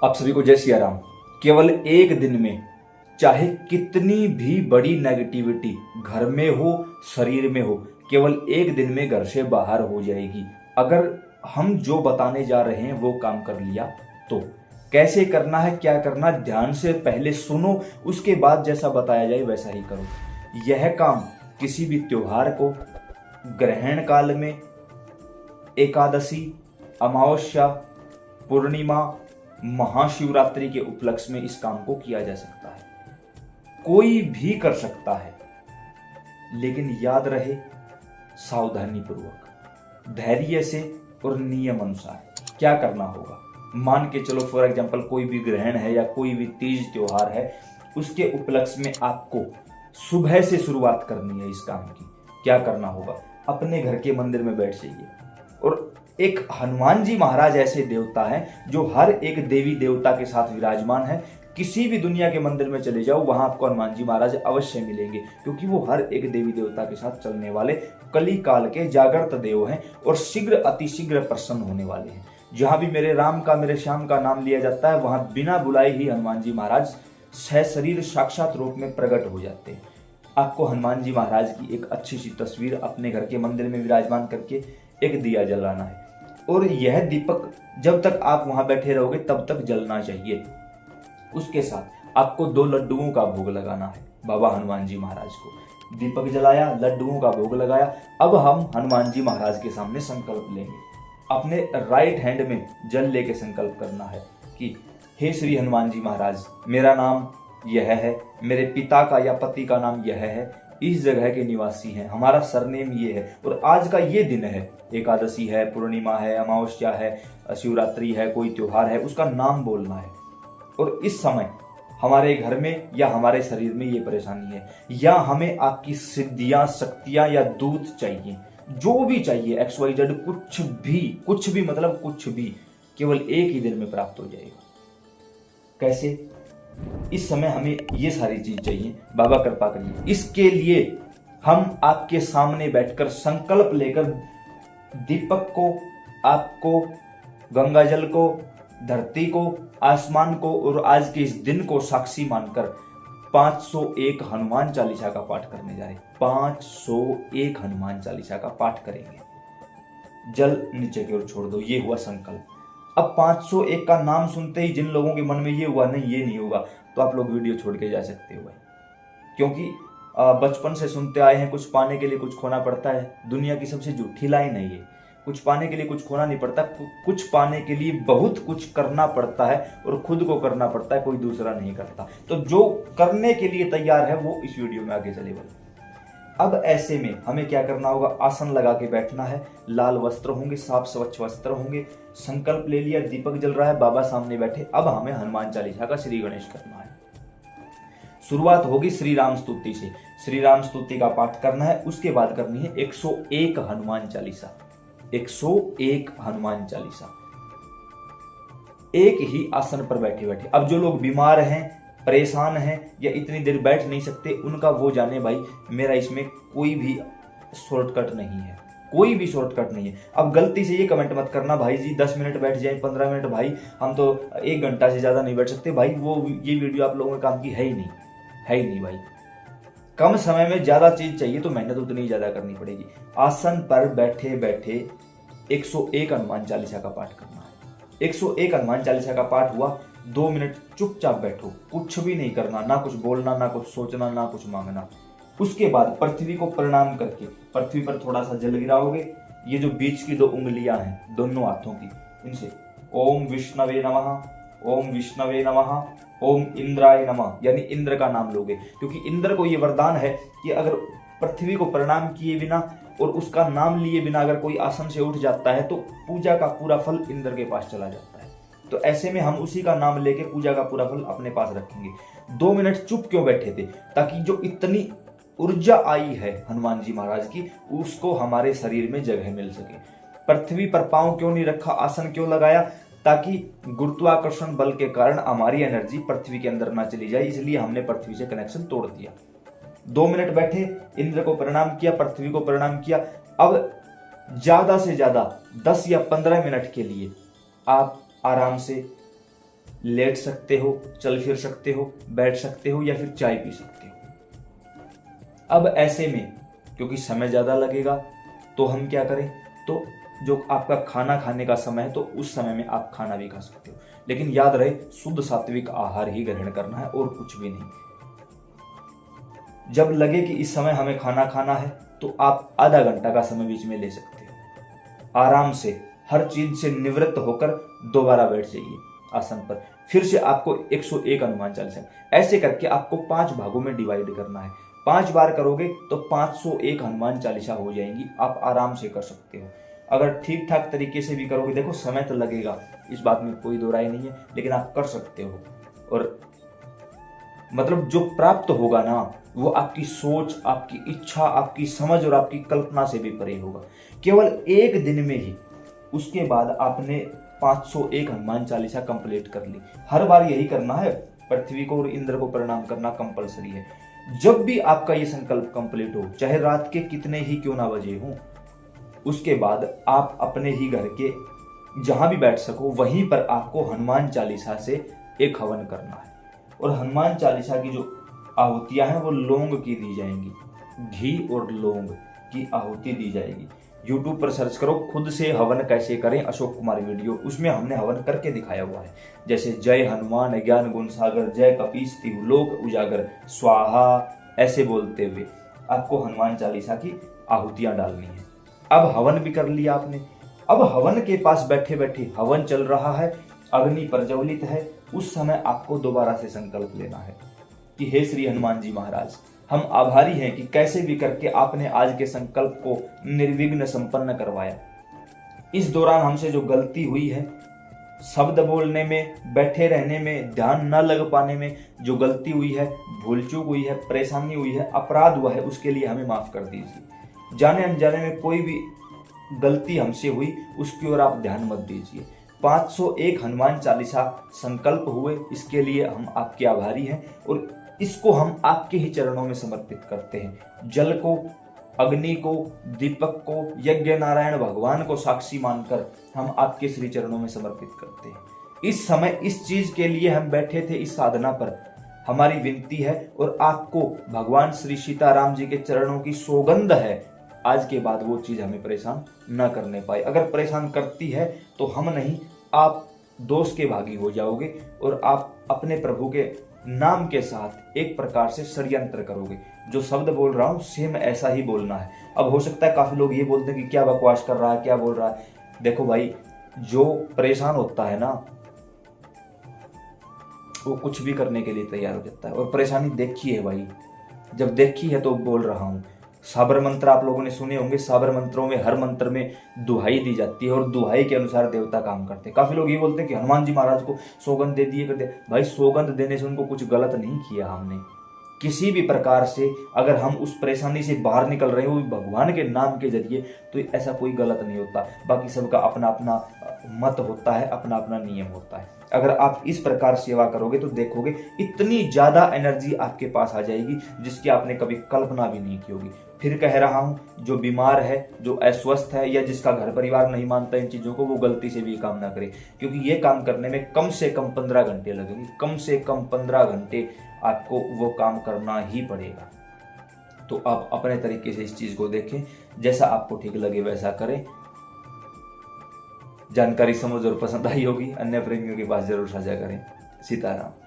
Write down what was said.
आप सभी को जय सिया राम। केवल एक दिन में चाहे कितनी भी बड़ी नेगेटिविटी घर में हो, शरीर में हो, केवल एक दिन में घर से बाहर हो जाएगी। अगर हम जो बताने जा रहे हैं वो काम कर लिया तो कैसे करना है, क्या करना, ध्यान से पहले सुनो, उसके बाद जैसा बताया जाए वैसा ही करो। यह काम किसी भी त्योहार को, ग्रहण काल में, एकादशी, अमावस्या, पूर्णिमा, महाशिवरात्रि के उपलक्ष्य में इस काम को किया जा सकता है। कोई भी कर सकता है, लेकिन याद रहे सावधानी पूर्वक, धैर्य से और नियम अनुसार क्या करना होगा। मान के चलो फॉर एग्जांपल कोई भी ग्रहण है या कोई भी तीज त्योहार है, उसके उपलक्ष्य में आपको सुबह से शुरुआत करनी है इस काम की। क्या करना होगा, अपने घर के मंदिर में बैठ जाइए और एक हनुमान जी महाराज ऐसे देवता हैं जो हर एक देवी देवता के साथ विराजमान है। किसी भी दुनिया के मंदिर में चले जाओ, वहां आपको हनुमान जी महाराज अवश्य मिलेंगे, क्योंकि वो हर एक देवी देवता के साथ चलने वाले कली काल के जागृत देव हैं और शीघ्र अतिशीघ्र प्रसन्न होने वाले हैं। जहां भी मेरे राम का, मेरे श्याम का नाम लिया जाता है, वहां बिना बुलाए ही हनुमान जी महाराज सशरीर साक्षात रूप में प्रकट हो जाते हैं। आपको हनुमान जी महाराज की एक अच्छी सी तस्वीर अपने घर के मंदिर में विराजमान करके एक दिया जलाना है, और यह दीपक जब तक आप वहां बैठे रहोगे तब तक जलना चाहिए। उसके साथ आपको 2 लड्डुओं का भोग लगाना है बाबा हनुमान जी महाराज को। दीपक जलाया, लड्डुओं का भोग लगाया। अब हम हनुमान जी महाराज के सामने संकल्प लेंगे। अपने राइट हैंड में जल लेके संकल्प करना है कि हे श्री हनुमान जी महाराज, मेरा नाम यह है, मेरे पिता का या पति का नाम यह है, इस जगह के निवासी हैं, हमारा सरनेम ये है और आज का ये दिन है, एकादशी है, पूर्णिमा है, अमावस्या है, शिवरात्रि है, कोई त्योहार है, उसका नाम बोलना है। और इस समय हमारे घर में या हमारे शरीर में ये परेशानी है, या हमें आपकी सिद्धियां, शक्तियां या दूत चाहिए, जो भी चाहिए, XYZ, कुछ भी मतलब कुछ भी, केवल एक ही दिन में प्राप्त हो जाएगा। कैसे? इस समय हमें ये सारी चीज चाहिए, बाबा कृपा करिए। इसके लिए हम आपके सामने बैठकर संकल्प लेकर दीपक को, आपको, गंगा जल को, धरती को, आसमान को और आज के इस दिन को साक्षी मानकर 501 हनुमान चालीसा का पाठ करने जा रहे हैं। 501 हनुमान चालीसा का पाठ करेंगे। जल नीचे की ओर छोड़ दो, ये हुआ संकल्प। अब 501 का नाम सुनते ही जिन लोगों के मन में ये हुआ नहीं, ये नहीं होगा, तो आप लोग वीडियो छोड़ के जा सकते हो भाई, क्योंकि बचपन से सुनते आए हैं, कुछ पाने के लिए कुछ खोना पड़ता है। दुनिया की सबसे झूठी लाइन है ये, कुछ पाने के लिए कुछ खोना नहीं पड़ता, कुछ पाने के लिए बहुत कुछ करना पड़ता है और खुद को करना पड़ता है, कोई दूसरा नहीं करता। तो जो करने के लिए तैयार है वो इस वीडियो में आगे चले भाई। अब ऐसे में हमें क्या करना होगा, आसन लगा के बैठना है, लाल वस्त्र होंगे, साफ स्वच्छ वस्त्र होंगे, संकल्प ले लिया, दीपक जल रहा है, बाबा सामने बैठे। अब हमें हनुमान चालीसा का श्री गणेश करना है। शुरुआत होगी श्री राम स्तुति से, श्री राम स्तुति का पाठ करना है। उसके बाद करनी है 101 हनुमान चालीसा, 101 हनुमान चालीसा, एक ही आसन पर बैठे बैठे। अब जो लोग बीमार हैं, परेशान हैं या इतनी देर बैठ नहीं सकते, उनका वो जाने भाई, मेरा इसमें कोई भी शॉर्टकट नहीं है, कोई भी शॉर्टकट नहीं है। अब गलती से ये कमेंट मत करना भाई जी 10 मिनट बैठ जाए, 15 मिनट, भाई हम तो 1 घंटा से ज्यादा नहीं बैठ सकते। भाई वो ये वीडियो आप लोगों के काम की है ही नहीं, है ही नहीं भाई। कम समय में ज्यादा चीज चाहिए तो मेहनत उतनी ही ज्यादा करनी पड़ेगी। आसन पर बैठे बैठे 101 हनुमान चालीसा का पाठ करना है। 101 हनुमान चालीसा का पाठ हुआ, 2 मिनट चुपचाप बैठो, कुछ भी नहीं करना, ना कुछ बोलना, ना कुछ सोचना, ना कुछ मांगना। उसके बाद पृथ्वी को प्रणाम करके पृथ्वी पर थोड़ा सा जल गिराओगे। ये जो बीच की 2 उंगलियां हैं दोनों हाथों की, इनसे ओम विष्णवे नमः, ओम विष्णवे नमः, ओम इंद्राय नमः, यानी इंद्र का नाम लोगे, क्योंकि इंद्र को ये वरदान है कि अगर पृथ्वी को प्रणाम किए बिना और उसका नाम लिए बिना अगर कोई आसन से उठ जाता है तो पूजा का पूरा फल इंद्र के पास चला जाता है। तो ऐसे में हम उसी का नाम लेके पूजा का पूरा फल अपने पास रखेंगे। 2 मिनट चुप क्यों बैठे थे? ताकि जो इतनी ऊर्जा आई है हनुमान जी महाराज की, उसको हमारे शरीर में जगह मिल सके। पृथ्वी पर पांव क्यों नहीं रखा, आसन क्यों लगाया? ताकि गुरुत्वाकर्षण बल के कारण हमारी एनर्जी पृथ्वी के अंदर ना चली जाए, इसलिए हमने पृथ्वी से कनेक्शन तोड़ दिया। 2 मिनट बैठे, इंद्र को प्रणाम किया, पृथ्वी को प्रणाम किया। अब ज्यादा से ज्यादा 10 या 15 मिनट के लिए आप आराम से लेट सकते हो, चल फिर सकते हो, बैठ सकते हो या फिर चाय पी सकते हो। अब ऐसे में क्योंकि समय ज़्यादा लगेगा तो हम क्या करें, तो जो आपका खाना खाने का समय है तो उस समय में आप खाना भी खा सकते हो, लेकिन याद रहे शुद्ध सात्विक आहार ही ग्रहण करना है और कुछ भी नहीं। जब लगे कि इस समय हमें खाना खाना है तो आप आधा घंटा का समय बीच में ले सकते हो। आराम से हर चीज से निवृत्त होकर दोबारा बैठ जाइए आसन पर। फिर से आपको 101 हनुमान चालीसा, ऐसे करके आपको 5 भागों में डिवाइड करना है। 5 बार करोगे तो 501 हनुमान चालीसा हो जाएंगी। आप आराम से कर सकते हो। अगर ठीक ठाक तरीके से भी करोगे, देखो समय तो लगेगा, इस बात में कोई दो राय नहीं है, लेकिन आप कर सकते हो। और मतलब जो प्राप्त होगा ना, वो आपकी सोच, आपकी इच्छा, आपकी समझ और आपकी कल्पना से भी परे होगा। केवल एक दिन में ही उसके बाद आपने 501 हनुमान चालीसा कंप्लीट कर ली। हर बार यही करना है। पृथ्वी को और इंद्र को प्रणाम करना कंपलसरी है। जब भी आपका ये संकल्प कंप्लीट हो, चाहे रात के कितने ही क्यों ना बजे हो, उसके बाद आप अपने ही घर के जहां भी बैठ सको वहीं पर आपको हनुमान चालीसा से एक हवन करना है। और हनुमान चालीसा की जो आहुतियां हैं वो लौंग की दी जाएंगी, घी और लौंग की आहुति दी जाएगी। YouTube पर सर्च करो, खुद से हवन कैसे करें, अशोक कुमार वीडियो, उसमें हमने हवन करके दिखाया हुआ है। जैसे जय हनुमान ज्ञान गुण सागर, जय कपीस तिहु लोक उजागर, स्वाहा, ऐसे बोलते हुए आपको हनुमान चालीसा की आहुतियां डालनी है। अब हवन भी कर लिया आपने। अब हवन के पास बैठे बैठे, हवन चल रहा है, अग्नि प्रज्वलित है, उस समय आपको दोबारा से संकल्प लेना है कि हे श्री हनुमान जी महाराज, हम आभारी हैं कि कैसे भी करके आपने आज के संकल्प को निर्विघ्न संपन्न करवाया। इस दौरान हमसे जो गलती हुई है, शब्द बोलने में, बैठे रहने में, ध्यान न लग पाने में जो गलती हुई है, भूल चूक हुई है, परेशानी हुई है, अपराध हुआ है, उसके लिए हमें माफ कर दीजिए। जाने अनजाने में कोई भी गलती हमसे हुई उसकी ओर आप ध्यान मत दीजिए। 501 हनुमान चालीसा संकल्प हुए, इसके लिए हम आपके आभारी हैं और इसको हम आपके ही चरणों में समर्पित करते हैं। जल को, अग्नि को, दीपक को, यज्ञ नारायण भगवान को साक्षी मानकर हम आपके श्री चरणों में समर्पित करते हैं। इस समय इस चीज के लिए हम बैठे थे, इस साधना पर हमारी विनती है और आपको भगवान श्री सीताराम जी के चरणों की सौगंध है, आज के बाद वो चीज हमें परेशान न करने पाए। अगर परेशान करती है तो हम नहीं, आप दोष के भागी हो जाओगे और आप अपने प्रभु के नाम के साथ एक प्रकार से षड्यंत्र करोगे। जो शब्द बोल रहा हूं सेम ऐसा ही बोलना है। अब हो सकता है काफी लोग ये बोलते हैं कि क्या बकवास कर रहा है, क्या बोल रहा है। देखो भाई, जो परेशान होता है ना, वो कुछ भी करने के लिए तैयार हो जाता है। और परेशानी देखी है भाई, जब देखी है तो बोल रहा हूं। साबर मंत्र आप लोगों ने सुने होंगे। साबर मंत्रों में हर मंत्र में दुहाई दी जाती है और दुहाई के अनुसार देवता काम करते हैं। काफी लोग ये बोलते हैं कि हनुमान जी महाराज को सौगंध दे दिए कर दे। भाई, सौगंध देने से उनको कुछ गलत नहीं किया हमने। किसी भी प्रकार से अगर हम उस परेशानी से बाहर निकल रहे हो भगवान के नाम के जरिए, तो ऐसा कोई गलत नहीं होता। बाकी सबका अपना अपना मत होता है, अपना अपना नियम होता है। अगर आप इस प्रकार सेवा करोगे तो देखोगे इतनी ज्यादा एनर्जी आपके पास आ जाएगी जिसकी आपने कभी कल्पना भी नहीं की होगी। फिर कह रहा हूं, जो बीमार है, जो अस्वस्थ है या जिसका घर परिवार नहीं मानता इन चीजों को, वो गलती से भी काम ना करे, क्योंकि ये काम करने में कम से कम 15 घंटे लगेंगे। कम से कम 15 घंटे आपको वो काम करना ही पड़ेगा। तो आप अपने तरीके से इस चीज को देखें, जैसा आपको ठीक लगे वैसा करें। जानकारी समझ और पसंद आई होगी, अन्य प्रेमियों के पास जरूर साझा करें। सीताराम।